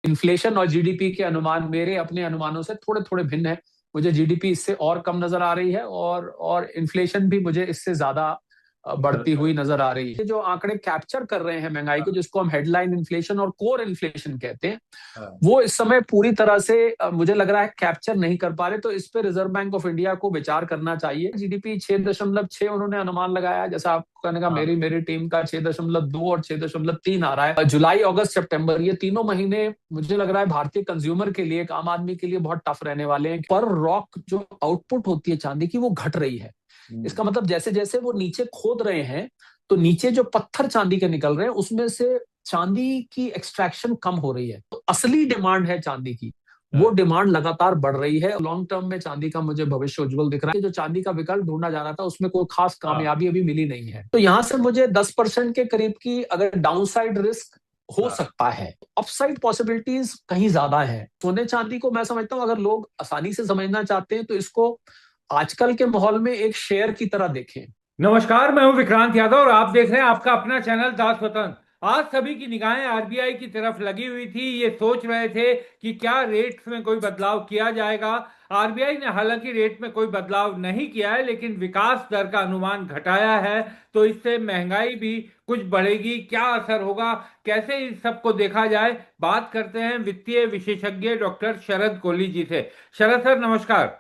Inflation और GDP के अनुमान मेरे अपने अनुमानों से थोड़े थोड़े भिन्न है। मुझे जीडीपी इससे और कम नजर आ रही है, और इन्फ्लेशन भी मुझे इससे ज्यादा बढ़ती हुई नजर आ रही है। जो आंकड़े कैप्चर कर रहे हैं महंगाई को, जिसको हम हेडलाइन इन्फ्लेशन और कोर इन्फ्लेशन कहते हैं, वो इस समय पूरी तरह से मुझे लग रहा है कैप्चर नहीं कर पा रहे। तो इस पे रिजर्व बैंक ऑफ इंडिया को विचार करना चाहिए। जीडीपी 6.6 उन्होंने अनुमान लगाया है, जैसा आपको कहने का मेरी मेरी टीम का 6.2 और 6.3 आ रहा है। जुलाई, अगस्त, सितंबर, ये तीनों महीने मुझे लग रहा है भारतीय कंज्यूमर के लिए, एक आम आदमी के लिए बहुत टफ रहने वाले हैं। पर रॉक जो आउटपुट होती है चांदी की, वो घट रही है। इसका मतलब जैसे जैसे वो नीचे खोद रहे हैं, तो नीचे जो पत्थर चांदी के निकल रहे हैं, उसमें से चांदी की एक्सट्रैक्शन कम हो रही है। तो असली डिमांड है चांदी की, वो डिमांड लगातार बढ़ रही है। लॉन्ग टर्म में चांदी का मुझे भविष्य उज्जवल दिख रहा है। जो चांदी का विकल्प ढूंढा जा रहा था, उसमें कोई खास कामयाबी अभी मिली नहीं है। तो यहां से मुझे 10% के करीब की अगर डाउनसाइड रिस्क हो सकता है, अपसाइड पॉसिबिलिटीज कहीं ज्यादा है। सोने चांदी को मैं समझता हूं, अगर लोग आसानी से समझना चाहते हैं, तो इसको आजकल के माहौल में एक शेयर की तरह देखें। नमस्कार, मैं हूं विक्रांत यादव और आप देख रहे हैं आपका अपना चैनल दास वतन। आज सभी की निगाहें आरबीआई की तरफ लगी हुई थी। ये सोच रहे थे कि क्या रेट्स में कोई बदलाव किया जाएगा। आरबीआई ने हालांकि रेट में कोई बदलाव नहीं किया है, लेकिन विकास दर का अनुमान घटाया है। तो इससे महंगाई भी कुछ बढ़ेगी। क्या असर होगा, कैसे इस सबको देखा जाए, बात करते हैं वित्तीय विशेषज्ञ डॉक्टर शरद कोहली जी से। शरद सर, नमस्कार।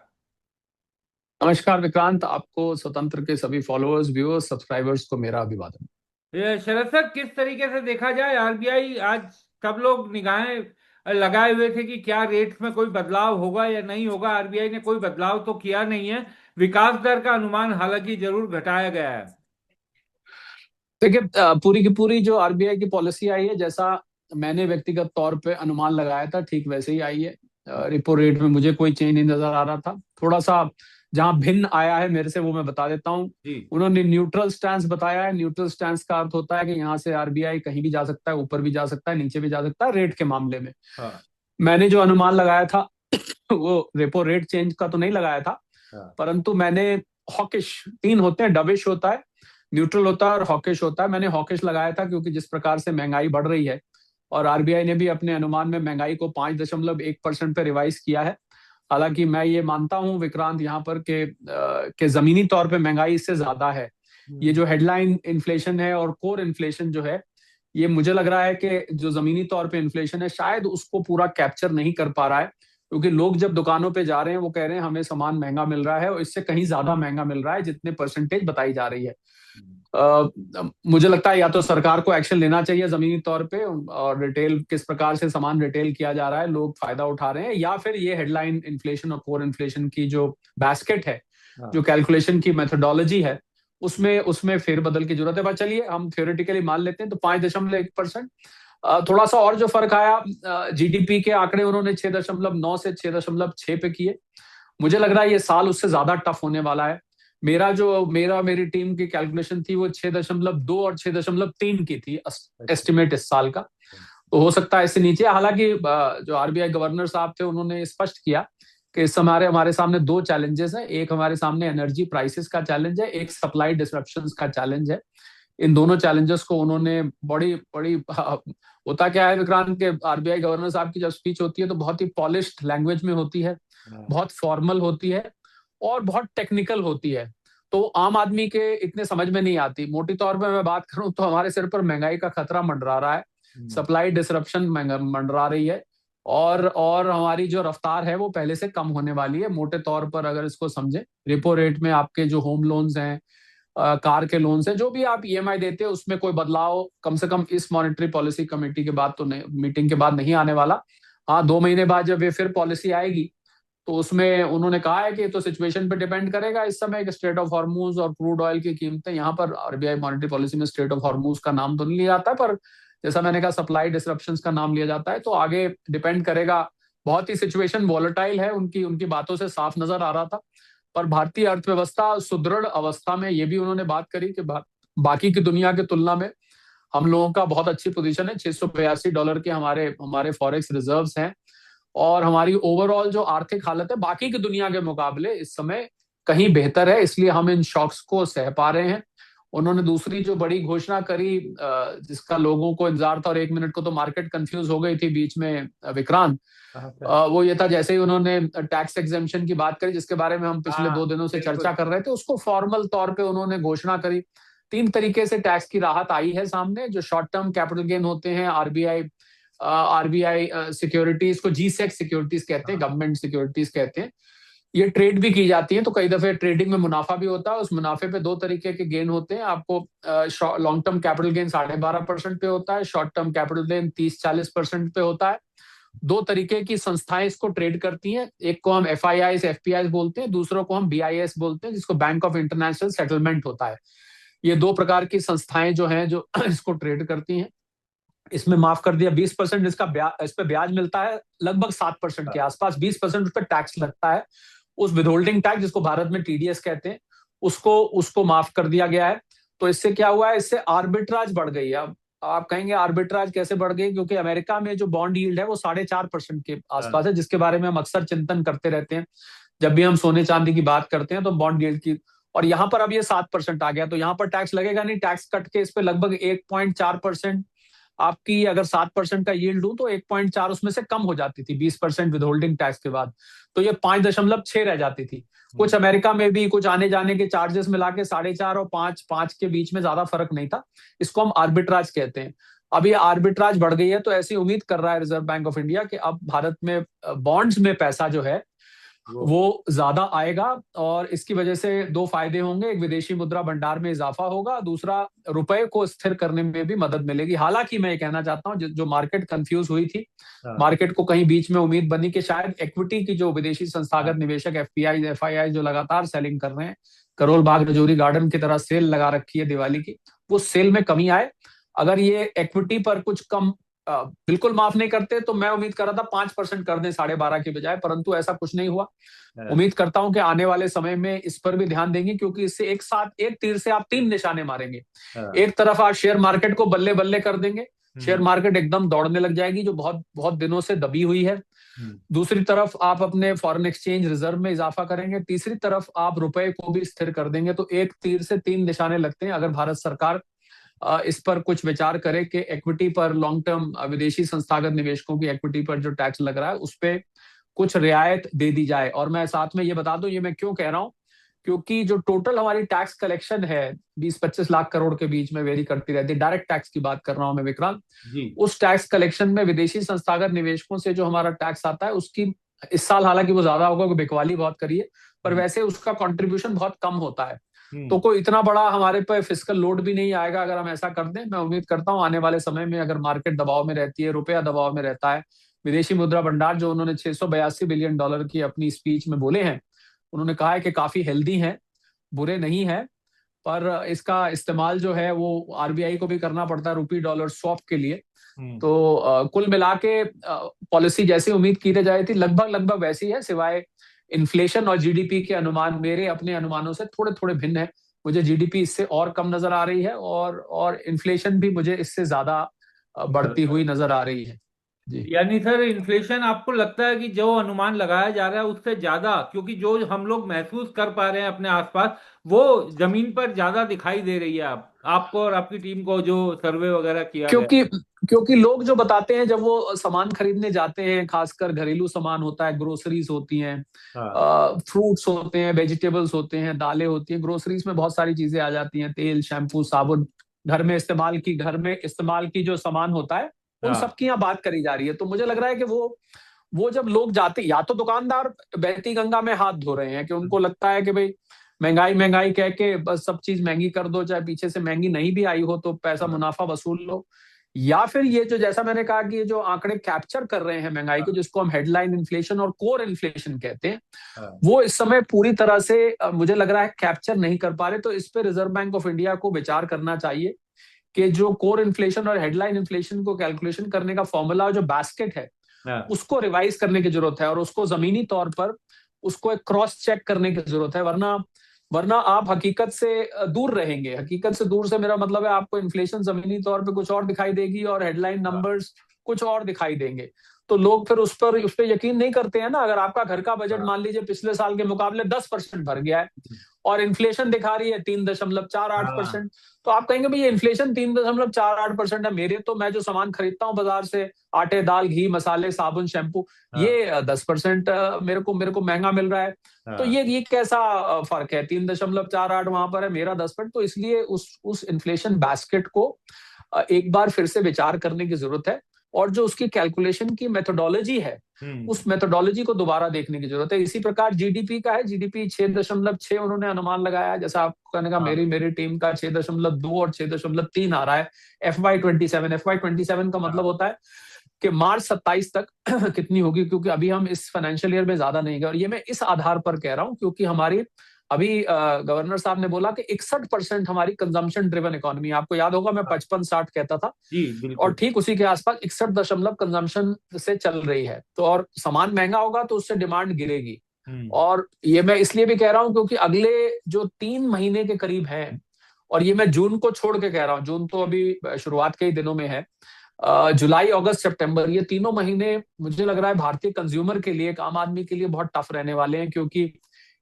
नमस्कार विक्रांत, आपको, स्वतंत्र के सभी फॉलोअर्स, व्यूअर्स, सब्सक्राइबर्स को मेरा अभिवादन। ये शरद सर, किस तरीके से देखा जाए आरबीआई, आज सब लोग निगाहें लगाए हुए थे कि क्या रेट्स में कोई बदलाव होगा या नहीं होगा। आरबीआई ने कोई बदलाव तो किया नहीं है। विकास दर का अनुमान हालांकि जरूर घटाया गया है। देखिए, पूरी की पूरी जो आरबीआई की पॉलिसी आई है, जैसा मैंने व्यक्तिगत तौर पे अनुमान लगाया था, ठीक वैसे ही आई है। रिपो रेट में मुझे कोई चेंज नहीं नजर आ रहा था। थोड़ा सा जहां भिन्न आया है मेरे से, वो मैं बता देता हूँ। जी। उन्होंने न्यूट्रल स्टैंस बताया है। न्यूट्रल स्टैंस का अर्थ होता है कि यहाँ से आरबीआई कहीं भी जा सकता है, ऊपर भी जा सकता है, नीचे भी जा सकता है रेट के मामले में। हाँ। मैंने जो अनुमान लगाया था वो रेपो रेट चेंज का तो नहीं लगाया था, हाँ। परंतु मैंने हॉकिश, तीन होते हैं, डविश होता है, न्यूट्रल होता है और हॉकिश होता है। मैंने हॉकिश लगाया था क्योंकि जिस प्रकार से महंगाई बढ़ रही है, और आरबीआई ने भी अपने अनुमान में महंगाई को 5.1% पे रिवाइज किया है। हालांकि मैं ये मानता हूं विक्रांत यहाँ पर के जमीनी तौर पे महंगाई इससे ज्यादा है। ये जो हेडलाइन इन्फ्लेशन है और कोर इन्फ्लेशन जो है, ये मुझे लग रहा है कि जो जमीनी तौर पे इन्फ्लेशन है, शायद उसको पूरा कैप्चर नहीं कर पा रहा है। क्योंकि लोग जब दुकानों पे जा रहे हैं, वो कह रहे हैं हमें सामान महंगा मिल रहा है, और इससे कहीं ज्यादा महंगा मिल रहा है जितने परसेंटेज बताई जा रही है। मुझे लगता है या तो सरकार को एक्शन लेना चाहिए जमीनी तौर पे, और रिटेल, किस प्रकार से सामान रिटेल किया जा रहा है, लोग फायदा उठा रहे हैं, या फिर ये हेडलाइन इन्फ्लेशन और कोर इन्फ्लेशन की जो बास्केट है, जो कैलकुलेशन की मेथोडोलॉजी है, उसमें उसमें फेरबदल की जरूरत है। बस चलिए हम थ्योरेटिकली मान लेते हैं, तो 5.1%। थोड़ा सा और जो फर्क आया, जीडीपी के आंकड़े उन्होंने 6.9 से 6.6 पे किए। मुझे लग रहा है ये साल उससे ज्यादा टफ होने वाला है। मेरी टीम की कैलकुलेशन थी, वो 6.2 और 6.3 की थी एस्टिमेट इस साल का। तो हो सकता है इससे नीचे। हालांकि जो आरबीआई गवर्नर साहब थे, उन्होंने स्पष्ट किया कि इस समय हमारे सामने दो चैलेंजेस हैं। एक हमारे सामने एनर्जी प्राइसेस का चैलेंज है, एक सप्लाई डिसरप्शंस का चैलेंज है। इन दोनों चैलेंजेस को उन्होंने बड़ी बड़ी होता क्या है विक्रांत, के आरबीआई गवर्नर साहब की जब स्पीच होती है, तो बहुत ही पॉलिश्ड लैंग्वेज में होती है, बहुत फॉर्मल होती है, और बहुत टेक्निकल होती है। तो आम आदमी के इतने समझ में नहीं आती। मोटी तौर पे मैं बात करूं, तो हमारे सिर पर महंगाई का खतरा मंडरा रहा है, सप्लाई डिसरप्शन मंडरा रही है, और हमारी जो रफ्तार है वो पहले से कम होने वाली है। मोटे तौर पर अगर इसको समझे, रेपो रेट में आपके जो होम लोन्स हैं, कार के लोन्स हैं, जो भी आप ईएमआई देते हैं, उसमें कोई बदलाव कम से कम इस मॉनेटरी पॉलिसी कमेटी के बाद तो नहीं, मीटिंग के बाद नहीं आने वाला। हाँ, 2 महीने बाद जब ये फिर पॉलिसी आएगी, तो उसमें उन्होंने कहा है कि तो सिचुएशन पे डिपेंड करेगा। इस समय स्ट्रेट ऑफ हॉर्मूज और क्रूड ऑयल की कीमतें, यहाँ पर आरबीआई मॉनेटरी पॉलिसी में स्ट्रेट ऑफ हॉर्मूज का नाम तो नहीं लिया जाता है, पर जैसा मैंने कहा सप्लाई डिसरप्शंस का नाम लिया जाता है। तो आगे डिपेंड करेगा। बहुत ही सिचुएशन वॉलेटाइल है, उनकी उनकी बातों से साफ नजर आ रहा था। पर भारतीय अर्थव्यवस्था सुदृढ़ अवस्था में, ये भी उन्होंने बात करी कि बाकी की दुनिया की तुलना में हम लोगों का बहुत अच्छी पोजीशन है। $682 के हमारे हमारे फॉरेक्स रिजर्व्स हैं, और हमारी ओवरऑल जो आर्थिक हालत है बाकी की दुनिया के मुकाबले इस समय कहीं बेहतर है। इसलिए हम इन शॉक्स को सह पा रहे हैं, उन्होंने दूसरी जो बड़ी घोषणा करी, जिसका लोगों को इंतजार था और 1 मिनट को तो मार्केट कंफ्यूज हो गई थी बीच में, विक्रांत, वो ये था जैसे ही उन्होंने टैक्स एग्जेम्पशन की बात करी, जिसके बारे में हम पिछले 2 दिनों से चर्चा कर रहे थे, उसको फॉर्मल तौर पे उन्होंने घोषणा करी। 3 तरीके से टैक्स की राहत आई है सामने। जो शॉर्ट टर्म कैपिटल गेन होते हैं, आरबीआई सिक्योरिटीज को जीसेक सिक्योरिटीज कहते हैं, गवर्नमेंट सिक्योरिटीज कहते हैं, ये ट्रेड भी की जाती है। तो कई दफे ट्रेडिंग में मुनाफा भी होता है। उस मुनाफे पे 2 तरीके के गेन होते हैं। आपको लॉन्ग टर्म कैपिटल गेन 12.5% पे होता है, शॉर्ट टर्म कैपिटल गेन 30-40% पे होता है। 2 तरीके की संस्थाएं इसको ट्रेड करती हैं। एक को हम FIIs बोलते हैं, दूसरों को हम BIS बोलते हैं, जिसको बैंक ऑफ इंटरनेशनल सेटलमेंट होता है। ये 2 प्रकार की संस्थाएं जो हैं जो इसको ट्रेड करती हैं। इसमें माफ कर दिया 20%, इस पे ब्याज मिलता है लगभग 7% के आसपास। 20% उस पर टैक्स लगता है, उस विदहोल्डिंग टैक्स जिसको भारत में TDS कहते हैं, उसको माफ कर दिया गया है। तो इससे क्या हुआ है, इससे आर्बिट्राज बढ़ गई है। अब आप कहेंगे आर्बिट्राज कैसे बढ़ गई? क्योंकि अमेरिका में जो बॉन्ड यील्ड है वो 4.5% के आसपास है, जिसके बारे में हम अक्सर चिंतन करते रहते हैं जब भी हम सोने चांदी की बात करते हैं, तो बॉन्ड यील्ड की। और यहाँ पर अब ये 7% आ गया, तो यहाँ पर टैक्स लगेगा नहीं। टैक्स कट के इस पे लगभग 1.4%, आपकी अगर 7% का यील्ड दूं तो 1.4 उसमें से कम हो जाती थी 20% विदहोल्डिंग टैक्स के बाद। तो ये 5.6 रह जाती थी। कुछ अमेरिका में भी कुछ आने जाने के चार्जेस मिला के 4.5 और 5 के बीच में ज्यादा फर्क नहीं था। इसको हम आर्बिट्राज कहते हैं। अब ये आर्बिट्राज बढ़ गई है, तो ऐसी उम्मीद कर रहा है रिजर्व बैंक ऑफ इंडिया कि अब भारत में बॉन्ड्स में पैसा जो है वो ज्यादा आएगा। और इसकी वजह से 2 फायदे होंगे। एक, विदेशी मुद्रा भंडार में इजाफा होगा, दूसरा रुपए को स्थिर करने में भी मदद मिलेगी। हालांकि मैं ये कहना चाहता हूँ, जो मार्केट कंफ्यूज हुई थी, मार्केट को कहीं बीच में उम्मीद बनी कि शायद इक्विटी की जो विदेशी संस्थागत निवेशक FPI जो लगातार सेलिंग कर रहे हैं, करोल बाग रजौरी गार्डन की तरह सेल लगा रखी है दिवाली की, वो सेल में कमी आए। अगर ये इक्विटी पर कुछ कम बिल्कुल माफ नहीं करते, तो मैं उम्मीद कर रहा था 5% कर दें 12.5 की बजाय, परंतु ऐसा कुछ नहीं हुआ। उम्मीद करता हूं कि आने वाले समय में इस पर भी ध्यान देंगे, क्योंकि इससे एक साथ एक तीर से आप 3 निशाने मारेंगे। एक तरफ आप शेयर मार्केट को बल्ले बल्ले कर देंगे, शेयर मार्केट एकदम दौड़ने लग जाएगी जो बहुत बहुत दिनों से दबी हुई है। दूसरी तरफ आप अपने फॉरेन एक्सचेंज रिजर्व में इजाफा करेंगे, तीसरी तरफ आप रुपए को भी स्थिर कर देंगे। तो एक तीर से 3 निशाने लगते हैं। अगर भारत सरकार इस पर कुछ विचार करे कि इक्विटी पर, लॉन्ग टर्म विदेशी संस्थागत निवेशकों की इक्विटी पर जो टैक्स लग रहा है उस पे कुछ रियायत दे दी जाए। और मैं साथ में ये बता दूं, ये मैं क्यों कह रहा हूं, क्योंकि जो टोटल हमारी टैक्स कलेक्शन है 20-25 लाख करोड़ के बीच में वेरी करती रहती है, डायरेक्ट टैक्स की बात कर रहा हूं मैं विक्रांत। उस टैक्स कलेक्शन में विदेशी संस्थागत निवेशकों से जो हमारा टैक्स आता है, उसकी इस साल हालांकि वो ज्यादा होगा, बिकवाली बहुत करी है, पर वैसे उसका कॉन्ट्रीब्यूशन बहुत कम होता है। तो कोई इतना बड़ा हमारे पे फिस्कल लोड भी नहीं आएगा अगर हम ऐसा कर दें। मैं उम्मीद करता हूं आने वाले समय में, अगर मार्केट दबाव में रहती है, रुपया दबाव में रहता है, विदेशी मुद्रा भंडार जो उन्होंने $682 बिलियन की अपनी स्पीच में बोले हैं, उन्होंने कहा है कि काफी हेल्दी है, बुरे नहीं है, पर इसका इस्तेमाल जो है वो RBI को भी करना पड़ता है रुपी डॉलर स्वैप के लिए। तो कुल मिला के पॉलिसी जैसी उम्मीद की जाए थी लगभग वैसी है, सिवाय इन्फ्लेशन और GDP के अनुमान मेरे अपने अनुमानों से थोड़े थोड़े भिन्न है। मुझे GDP इससे और कम नजर आ रही है, और इन्फ्लेशन भी मुझे इससे ज्यादा बढ़ती हुई नजर आ रही है। जी। यानी सर, इन्फ्लेशन आपको लगता है कि जो अनुमान लगाया जा रहा है उससे ज्यादा, क्योंकि जो हम लोग महसूस कर पा रहे हैं अपने आसपास, वो जमीन पर ज्यादा दिखाई दे रही है आपको और आपकी टीम को, जो सर्वे वगैरह किया गया? क्योंकि लोग जो बताते हैं जब वो सामान खरीदने जाते हैं, खासकर घरेलू सामान होता है, ग्रोसरीज होती हैं, फ्रूट्स होते हैं, वेजिटेबल्स होते हैं, दालें होती हैं, ग्रोसरीज में बहुत सारी चीजें आ जाती हैं, तेल, शैम्पू, साबुन, घर में इस्तेमाल की जो सामान होता है, उन सब की यहाँ बात करी जा रही है। तो मुझे लग रहा है कि वो जब लोग जाते, या तो दुकानदार बहती गंगा में हाथ धो रहे हैं कि उनको लगता है कि भाई महंगाई कह के बस सब चीज महंगी कर दो, चाहे पीछे से महंगी नहीं भी आई हो तो पैसा मुनाफा वसूल लो। या फिर ये जो, जैसा मैंने कहा कि ये जो आंकड़े कैप्चर कर रहे हैं महंगाई को, जिसको हम हेडलाइन इन्फ्लेशन और कोर इन्फ्लेशन कहते हैं, वो इस समय पूरी तरह से मुझे लग रहा है कैप्चर नहीं कर पा रहे। तो इस पे रिजर्व बैंक ऑफ इंडिया को विचार करना चाहिए कि जो कोर इन्फ्लेशन और हेडलाइन इन्फ्लेशन को कैलकुलेशन करने का फॉर्मूला, जो बास्केट है, उसको रिवाइज करने की जरूरत है, और उसको जमीनी तौर पर उसको एक क्रॉस चेक करने की जरूरत है। वरना आप हकीकत से दूर रहेंगे। हकीकत से दूर से मेरा मतलब है, आपको इन्फ्लेशन जमीनी तौर पे कुछ और दिखाई देगी और हेडलाइन नंबर्स कुछ और दिखाई देंगे। तो लोग फिर उस पर यकीन नहीं करते हैं ना। अगर आपका घर का बजट मान लीजिए पिछले साल के मुकाबले 10% बढ़ गया है और इन्फ्लेशन दिखा रही है 3.48%, तो आप कहेंगे भाई ये इन्फ्लेशन 3.48% है, मेरे तो मैं जो सामान खरीदता हूँ बाजार से, आटे दाल घी मसाले साबुन शैम्पू, ये 10% मेरे को महंगा मिल रहा है। तो ये कैसा फर्क है, 3.48 वहां पर है, मेरा 10%। तो इसलिए उस इन्फ्लेशन बास्केट को एक बार फिर से विचार करने की जरूरत है, और जो उसकी कैलकुलेशन की मेथोडोलॉजी है उस मेथोडोलॉजी को दोबारा देखने की जरूरत है। इसी प्रकार जीडीपी का है, जीडीपी 6.6 उन्होंने अनुमान लगाया है, जैसा आपको कहने का मेरी टीम का 6.2 और 6.3 आ रहा है FY27 का मतलब होता है कि मार्च 27 तक कितनी होगी, क्योंकि अभी हम इस फाइनेंशियल ईयर में ज्यादा नहीं गए। और ये मैं इस आधार पर कह रहा हूं क्योंकि हमारी अभी गवर्नर साहब ने बोला कि 61% हमारी कंजम्पशन ड्रिवन इकोनॉमी, आपको याद होगा मैं 55-60 कहता था, और ठीक उसी के आसपास 61 कंजम्पशन से चल रही है। तो और सामान महंगा होगा तो उससे डिमांड गिरेगी। और ये मैं इसलिए भी कह रहा हूं क्योंकि अगले जो 3 महीने के करीब हैं, और ये मैं जून को छोड़ के कह रहा हूं, जून तो अभी शुरुआत के ही दिनों में है, जुलाई अगस्त सितंबर, ये तीनों महीने मुझे लग रहा है भारतीय कंज्यूमर के लिए, एक आम आदमी के लिए बहुत टफ रहने वाले हैं। क्योंकि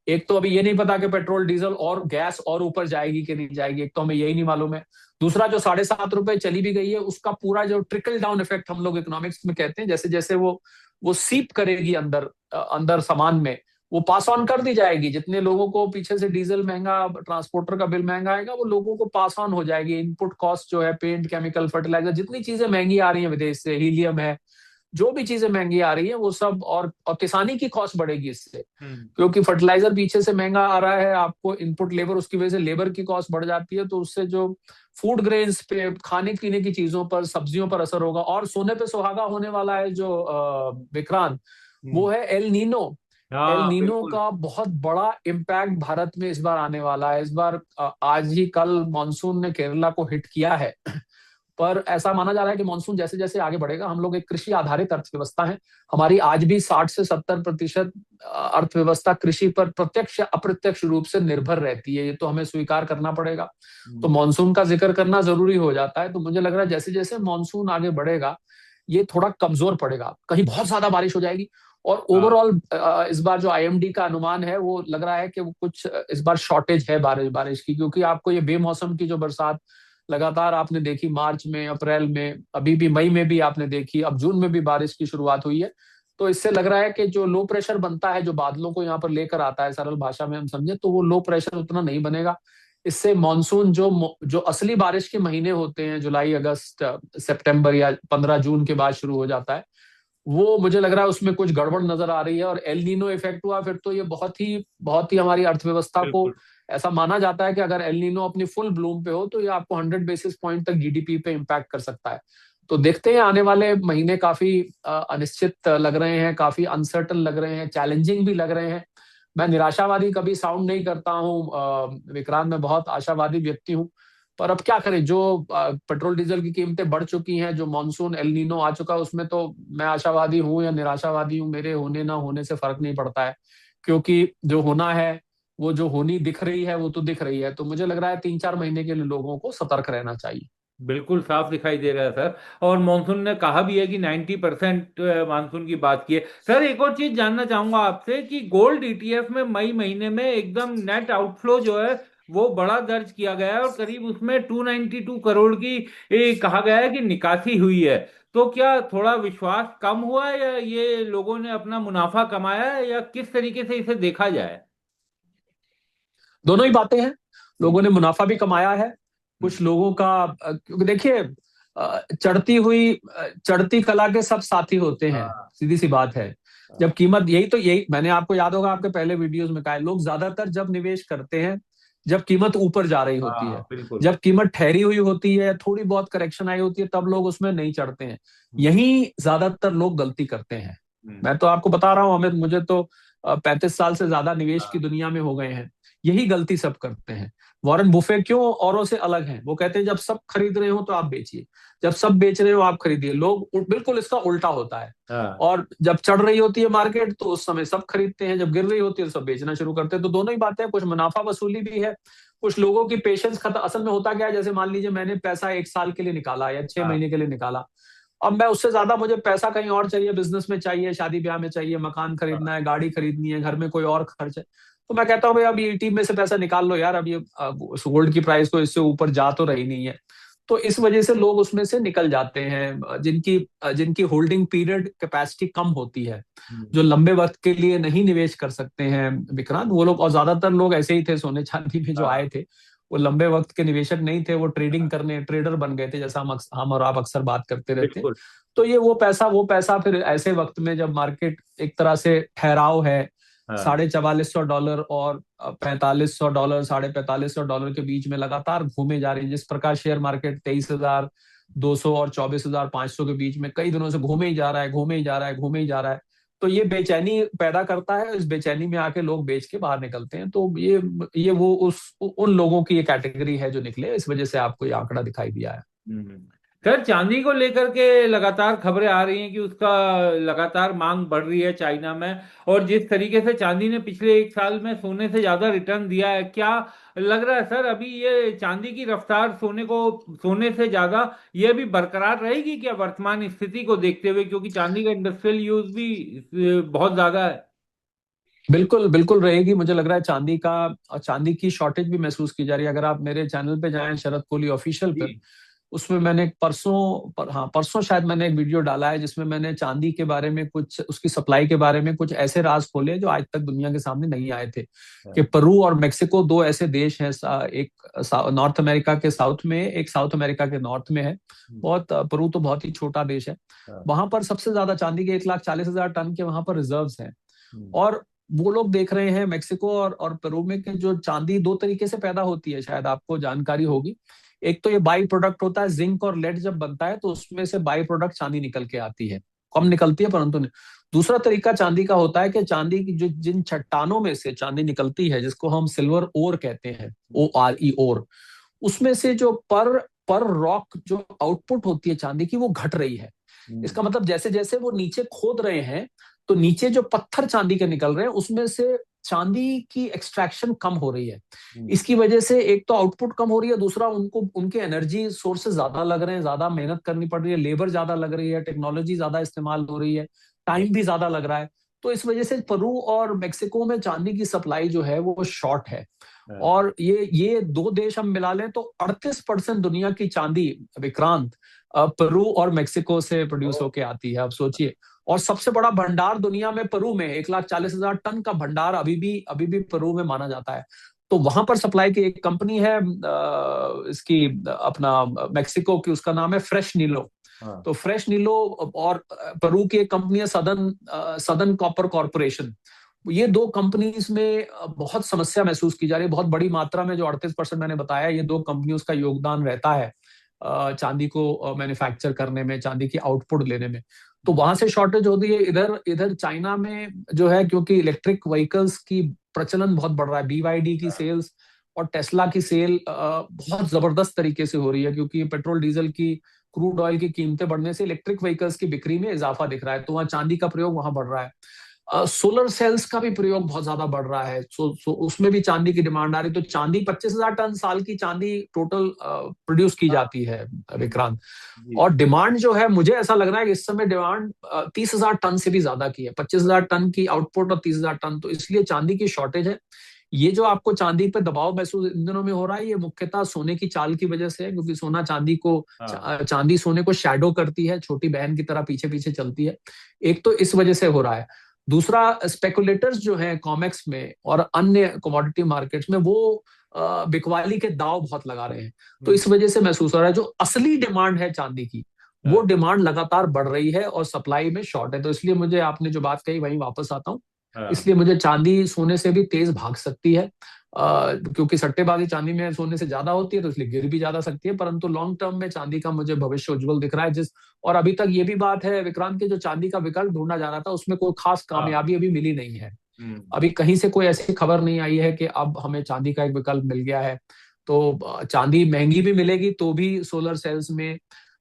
एक तो अभी ये नहीं पता कि पेट्रोल डीजल और गैस और ऊपर जाएगी कि नहीं जाएगी, एक तो हमें यही नहीं मालूम है। दूसरा, जो 7.5 रुपए चली भी गई है उसका पूरा जो ट्रिकल डाउन इफेक्ट हम लोग इकोनॉमिक्स में कहते हैं, जैसे जैसे वो सीप करेगी अंदर अंदर सामान में, वो पास ऑन कर दी जाएगी। जितने लोगों को पीछे से डीजल महंगा, ट्रांसपोर्टर का बिल महंगा आएगा, वो लोगों को पास ऑन हो जाएगी। इनपुट कॉस्ट जो है, पेंट केमिकल फर्टिलाइजर, जितनी चीजें महंगी आ रही हैं विदेश से, हीलियम है, जो भी चीजें महंगी आ रही है वो सब, और किसानी की कॉस्ट बढ़ेगी इससे, क्योंकि फर्टिलाइजर पीछे से महंगा आ रहा है, आपको इनपुट लेबर, उसकी वजह से लेबर की कॉस्ट बढ़ जाती है। तो उससे जो फूड ग्रेन्स पे, खाने पीने की चीजों पर, सब्जियों पर असर होगा। और सोने पे सुहागा होने वाला है जो विक्रांत, वो है एल नीनो। एल नीनो का बहुत बड़ा इम्पैक्ट भारत में इस बार आने वाला है। इस बार आज ही कल मानसून ने केरला को हिट किया है, पर ऐसा माना जा रहा है कि मानसून जैसे जैसे आगे बढ़ेगा, हम लोग एक कृषि आधारित अर्थव्यवस्था है, हमारी आज भी 60 से 70% अर्थव्यवस्था कृषि पर प्रत्यक्ष या अप्रत्यक्ष रूप से निर्भर रहती है, ये तो हमें स्वीकार करना पड़ेगा। तो मानसून का जिक्र करना जरूरी हो जाता है। तो मुझे लग रहा है जैसे जैसे मानसून आगे बढ़ेगा ये थोड़ा कमजोर पड़ेगा, कहीं बहुत ज्यादा बारिश हो जाएगी। और ओवरऑल इस बार जो आईएमडी का अनुमान है वो लग रहा है कि वो कुछ इस बार शॉर्टेज है बारिश की, क्योंकि आपको ये बेमौसम की जो बरसात लगातार आपने देखी मार्च में, अप्रैल में, अभी भी मई में भी आपने देखी, अब जून में भी बारिश की शुरुआत हुई है। तो इससे लग रहा है कि जो लो प्रेशर बनता है, जो बादलों को यहाँ पर लेकर आता है, सरल भाषा में हम समझे तो वो लो प्रेशर उतना नहीं बनेगा। इससे मानसून जो असली बारिश के महीने होते हैं, जुलाई अगस्त सितंबर या 15 जून के बाद शुरू हो जाता है, वो मुझे लग रहा है उसमें कुछ गड़बड़ नजर आ रही है। और एल नीनो इफेक्ट हुआ फिर तो ये बहुत ही हमारी अर्थव्यवस्था को, ऐसा माना जाता है कि अगर एल नीनो अपनी फुल ब्लूम पे हो तो ये आपको 100 बेसिस पॉइंट तक जीडीपी पे इम्पैक्ट कर सकता है। तो देखते हैं, आने वाले महीने काफी अनिश्चित लग रहे हैं, काफी अनसर्टन लग रहे हैं, चैलेंजिंग भी लग रहे हैं। मैं निराशावादी कभी साउंड नहीं करता हूँ विक्रांत, मैं बहुत आशावादी व्यक्ति हूँ। पर अब क्या करें, जो पेट्रोल डीजल की कीमतें बढ़ चुकी हैं, जो मानसून एल नीनो आ चुका है, उसमें तो मैं आशावादी हूं या निराशावादी हूं, मेरे होने ना होने से फर्क नहीं पड़ता है। क्योंकि जो होना है, वो जो होनी दिख रही है वो तो दिख रही है। तो मुझे लग रहा है 3-4 महीने के लिए लोगों को सतर्क रहना चाहिए। बिल्कुल साफ दिखाई दे रहा है सर। और मानसून ने कहा भी है कि 90% मानसून की बात की है। सर एक और चीज जानना चाहूंगा आपसे कि गोल्ड ईटीएफ में मई महीने में एकदम नेट आउटफ्लो जो है वो बड़ा दर्ज किया गया है, और करीब उसमें 292 करोड़ की कहा गया है कि निकासी हुई है। तो क्या थोड़ा विश्वास कम हुआ है, या ये लोगों ने अपना मुनाफा कमाया है, या किस तरीके से इसे देखा जाए? दोनों ही बातें हैं। लोगों ने मुनाफा भी कमाया है, कुछ लोगों का, क्योंकि देखिए चढ़ती कला के सब साथी होते हैं, सीधी सी बात है। जब कीमत, यही मैंने आपको याद होगा आपके पहले वीडियोस में कहा है, लोग ज्यादातर जब निवेश करते हैं जब कीमत ऊपर जा रही होती है, जब कीमत ठहरी हुई होती है, थोड़ी बहुत करेक्शन आई होती है, तब लोग उसमें नहीं चढ़ते हैं। यही ज्यादातर लोग गलती करते हैं। मैं तो आपको बता रहा हूं अमित, मुझे तो 35 साल से ज्यादा निवेश की दुनिया में हो गए हैं, यही गलती सब करते हैं। वॉरेन बुफे क्यों औरों से अलग हैं, वो कहते हैं जब सब खरीद रहे हो तो आप बेचिए, जब सब बेच रहे हो आप खरीदिए। लोग बिल्कुल इसका उल्टा होता है। और जब चढ़ रही होती है मार्केट तो उस समय सब खरीदते हैं, जब गिर रही होती है तो सब बेचना शुरू करते हैं। तो दोनों ही बातें हैं, कुछ मुनाफा वसूली भी है, कुछ लोगों की पेशेंस खत्म। असल में होता क्या है, जैसे मान लीजिए मैंने पैसा 1 साल के लिए निकाला या 6 महीने के लिए निकाला, अब मैं उससे ज्यादा मुझे पैसा कहीं और चाहिए, बिजनेस में चाहिए, शादी ब्याह में चाहिए, मकान खरीदना है, गाड़ी खरीदनी है, घर में कोई और खर्च है, तो मैं कहता हूँ भाई अब ईटीएम में से पैसा निकाल लो यार, अब ये गोल्ड की प्राइस तो इससे ऊपर जा तो रही नहीं है। तो इस वजह से लोग उसमें से निकल जाते हैं, जिनकी जिनकी होल्डिंग पीरियड कैपेसिटी कम होती है, जो लंबे वक्त के लिए नहीं निवेश कर सकते हैं विक्रांत, वो लोग, और ज्यादातर लोग ऐसे ही थे सोने चांदी में जो हाँ। आए थे, वो लंबे वक्त के निवेशक नहीं थे, वो ट्रेडिंग करने ट्रेडर बन गए थे, जैसा हम और आप अक्सर बात करते रहते हैं। बिल्कुल। तो ये वो पैसा फिर ऐसे वक्त में जब मार्केट एक तरह से ठहराव है, हाँ। $4400 और $4500, $4500 के बीच में लगातार घूमे जा रही है, जिस प्रकार शेयर मार्केट 23,200 और 24,500 के बीच में कई दिनों से घूमे ही जा रहा है, घूमे ही जा रहा है, घूमे ही जा रहा है। तो ये बेचैनी पैदा करता है, इस बेचैनी में आके लोग बेच के बाहर निकलते हैं। तो ये वो उन लोगों की ये कैटेगरी है जो निकले, इस वजह से आपको ये आंकड़ा दिखाई दिया है। हम्म। सर, चांदी को लेकर के लगातार खबरें आ रही हैं कि उसका लगातार मांग बढ़ रही है चाइना में। और जिस तरीके से चांदी ने पिछले एक साल में सोने से ज्यादा रिटर्न दिया है, क्या लग रहा है सर अभी ये चांदी की रफ्तार सोने से ज्यादा ये भी बरकरार रहेगी क्या वर्तमान स्थिति को देखते हुए, क्योंकि चांदी का इंडस्ट्रियल यूज भी बहुत ज्यादा है। बिल्कुल बिल्कुल रहेगी, मुझे लग रहा है चांदी की शॉर्टेज भी महसूस की जा रही है। अगर आप मेरे चैनल पे जाएं शरद कोहली ऑफिशियल जी। पे, उसमें मैंने परसों शायद मैंने एक वीडियो डाला है जिसमें मैंने चांदी के बारे में, कुछ उसकी सप्लाई के बारे में कुछ ऐसे राज खोले जो आज तक दुनिया के सामने नहीं आए थे। कि हाँ। पेरू और मेक्सिको दो ऐसे देश हैं, एक नॉर्थ अमेरिका के साउथ में, एक साउथ अमेरिका के नॉर्थ में है। बहुत पेरू तो बहुत ही छोटा देश है। हाँ। वहां पर सबसे ज्यादा चांदी के 1,40,000 टन के वहां पर रिजर्व्स हैं। हम्म। और वो लोग देख रहे हैं मेक्सिको और पेरू में कि जो चांदी दो तरीके से पैदा होती है, शायद आपको जानकारी होगी। एक तो ये बाई प्रोडक्ट होता है, जिंक और लेड जब बनता है तो उसमें से बाई प्रोडक्ट चांदी निकल के आती है, कम निकलती है परंतु नहीं। दूसरा तरीका चांदी का होता है कि चांदी की जो जिन चट्टानों में से चांदी निकलती है, जिसको हम सिल्वर ओर कहते हैं, ORE ओर, उसमें से जो पर रॉक जो आउटपुट होती है चांदी की, वो घट रही है। हम्म। इसका मतलब जैसे जैसे वो नीचे खोद रहे हैं, तो नीचे जो पत्थर चांदी के निकल रहे हैं उसमें से चांदी की एक्सट्रैक्शन कम हो रही है। हम्म। इसकी वजह से एक तो आउटपुट कम हो रही है, दूसरा उनको उनके एनर्जी सोर्सेज ज्यादा लग रहे हैं, ज्यादा मेहनत करनी पड़ रही है, लेबर ज्यादा लग रही है, टेक्नोलॉजी ज्यादा इस्तेमाल हो रही है, टाइम भी ज्यादा लग रहा है। तो इस वजह से पेरू और मेक्सिको में चांदी की सप्लाई जो है वो शॉर्ट है। हाँ। और ये दो देश हम मिला लें तो 38% दुनिया की चांदी, विक्रांत, पेरू और मेक्सिको से प्रोड्यूस होके आती है। अब सोचिए, और सबसे बड़ा भंडार दुनिया में पेरू में, 1,40,000 टन का भंडार अभी भी पेरू में माना जाता है। तो वहां पर सप्लाई की एक कंपनी है, इसकी अपना मेक्सिको की, उसका नाम है फ्रेश नीलो। हाँ। तो फ्रेश नीलो और पेरू की एक कंपनी है सदर्न कॉपर कॉरपोरेशन। ये दो कंपनीज में बहुत समस्या महसूस की जा रही है, बहुत बड़ी मात्रा में, जो 38% मैंने बताया, ये दो कंपनियों का योगदान रहता है चांदी को मैन्युफैक्चर करने में, चांदी की आउटपुट लेने में। तो वहां से शॉर्टेज होती है। इधर इधर चाइना में जो है, क्योंकि इलेक्ट्रिक व्हीकल्स की प्रचलन बहुत बढ़ रहा है, BYD की सेल्स और टेस्ला की सेल बहुत जबरदस्त तरीके से हो रही है, क्योंकि पेट्रोल डीजल की, क्रूड ऑयल की कीमतें बढ़ने से इलेक्ट्रिक व्हीकल्स की बिक्री में इजाफा दिख रहा है, तो वहाँ चांदी का प्रयोग वहां बढ़ रहा है। सोलर सेल्स का भी प्रयोग बहुत ज्यादा बढ़ रहा है, उसमें भी चांदी की डिमांड आ रही है। तो चांदी 25,000 टन साल की चांदी टोटल प्रोड्यूस की हाँ। जाती है विक्रांत। जी। और डिमांड जो है, मुझे ऐसा लग रहा है कि इस समय डिमांड 30,000 टन से भी ज्यादा की है, 25,000 टन की आउटपुट और 30,000 टन, तो इसलिए चांदी की शॉर्टेज है। ये जो आपको चांदी पे दबाव महसूस इन दिनों में हो रहा है, ये मुख्यतः सोने की चाल की वजह से है, क्योंकि सोना हाँ। चांदी सोने को शैडो करती है, छोटी बहन की तरह पीछे पीछे चलती है। एक तो इस वजह से हो रहा है। दूसरा, स्पेकुलेटर्स जो हैं कॉमेक्स में और अन्य कमोडिटी मार्केट्स में, वो बिकवाली के दाव बहुत लगा रहे हैं। तो हम्म। इस वजह से महसूस हो रहा है जो असली डिमांड है चांदी की, वो हाँ। डिमांड लगातार बढ़ रही है और सप्लाई में शॉर्ट है। तो इसलिए मुझे, आपने जो बात कही वहीं वापस आता हूँ, हाँ। इसलिए मुझे चांदी सोने से भी तेज भाग सकती है, क्योंकि सट्टेबाजी चांदी में सोने से ज्यादा होती है, तो इसलिए गिर भी ज्यादा सकती है, परंतु लॉन्ग टर्म में चांदी का मुझे भविष्य उज्जवल दिख रहा है। और अभी तक ये भी बात है विक्रांत के, जो चांदी का विकल्प ढूंढा जा रहा था उसमें कोई खास हाँ। कामयाबी अभी मिली नहीं है। हम्म। अभी कहीं से कोई ऐसी खबर नहीं आई है कि अब हमें चांदी का एक विकल्प मिल गया है। तो चांदी महंगी भी मिलेगी तो भी सोलर सेल्स में,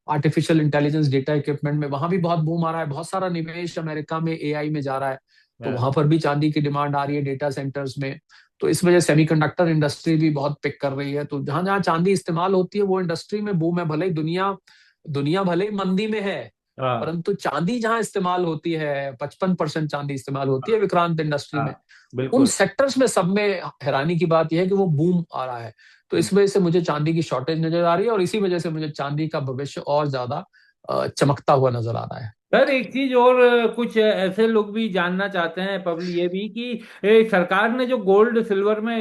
आर्टिफिशियल इंटेलिजेंस डेटा इक्विपमेंट में, वहां भी बहुत बूम आ रहा है, बहुत सारा निवेश अमेरिका में AI में जा रहा है। तो हाँ। वहां पर भी चांदी की डिमांड आ रही है, डेटा सेंटर्स में। तो इस वजह सेमीकंडक्टर इंडस्ट्री भी बहुत पिक कर रही है। तो जहां जहां चांदी इस्तेमाल होती है वो इंडस्ट्री में बूम है। भले ही दुनिया दुनिया भले ही मंदी में है, हाँ परंतु चांदी जहां इस्तेमाल होती है, 55% चांदी इस्तेमाल होती है विक्रांत इंडस्ट्री हाँ में। उन बिल्कुल। सेक्टर्स में सब में हैरानी की बात यह है कि वो बूम आ रहा है। तो इस वजह से मुझे चांदी की शॉर्टेज नजर आ रही है, और इसी वजह से मुझे चांदी का भविष्य और ज्यादा चमकता हुआ नजर आ रहा है। सर एक चीज और, कुछ ऐसे लोग भी जानना चाहते हैं, पब्लिक ये भी, कि सरकार ने जो गोल्ड सिल्वर में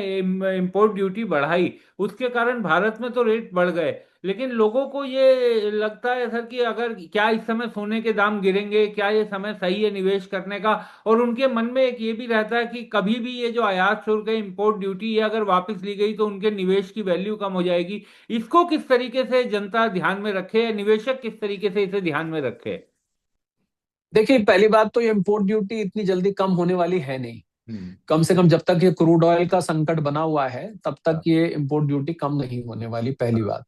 इंपोर्ट ड्यूटी बढ़ाई, उसके कारण भारत में तो रेट बढ़ गए, लेकिन लोगों को ये लगता है सर कि अगर क्या इस समय सोने के दाम गिरेंगे, क्या ये समय सही है निवेश करने का? और उनके मन में एक ये भी रहता है कि कभी भी ये जो आयात शुल्क है, इंपोर्ट ड्यूटी, ये अगर वापस ली गई तो उनके निवेश की वैल्यू कम हो जाएगी। इसको किस तरीके से जनता ध्यान में रखे, या निवेशक किस तरीके से इसे ध्यान में रखे? देखिए, पहली बात तो ये इम्पोर्ट ड्यूटी इतनी जल्दी कम होने वाली है नहीं। हम्म। कम से कम जब तक ये क्रूड ऑयल का संकट बना हुआ है तब तक हाँ, ये इम्पोर्ट ड्यूटी कम नहीं होने वाली, पहली हाँ, बात।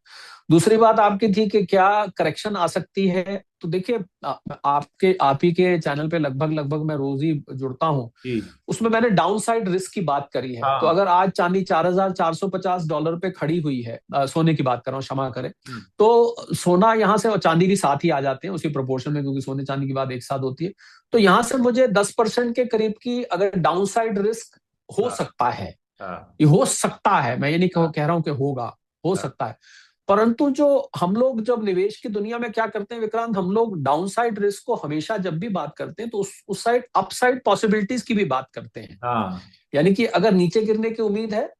दूसरी बात आपकी थी कि क्या करेक्शन आ सकती है, तो देखिए, आप ही के चैनल पे लगभग लगभग मैं रोज ही जुड़ता हूँ। जी। उसमें मैंने डाउन साइड रिस्क की बात करी है। तो हाँ। अगर आज चांदी $4,450 पे खड़ी हुई है, सोने की बात कर रहा हूँ, क्षमा करें, हम्म। तो सोना यहां से और चांदी भी साथ ही आ जाते हैं उसी प्रोपोर्शन में, क्योंकि सोने चांदी की बात एक साथ होती है। तो यहां से मुझे 10% के करीब की अगर डाउन साइड रिस्क हो हाँ। सकता है। हाँ। ये हो सकता है, मैं ये नहीं हाँ। कह रहा हूं कि होगा, हो हाँ। सकता है। परंतु जो हम लोग जब निवेश की दुनिया में क्या करते हैं विक्रांत, हम लोग डाउन साइड रिस्क को हमेशा जब भी बात करते हैं तो उस साइड अप साइड पॉसिबिलिटीज की भी बात करते हैं। हाँ। यानी कि अगर नीचे गिरने की उम्मीद है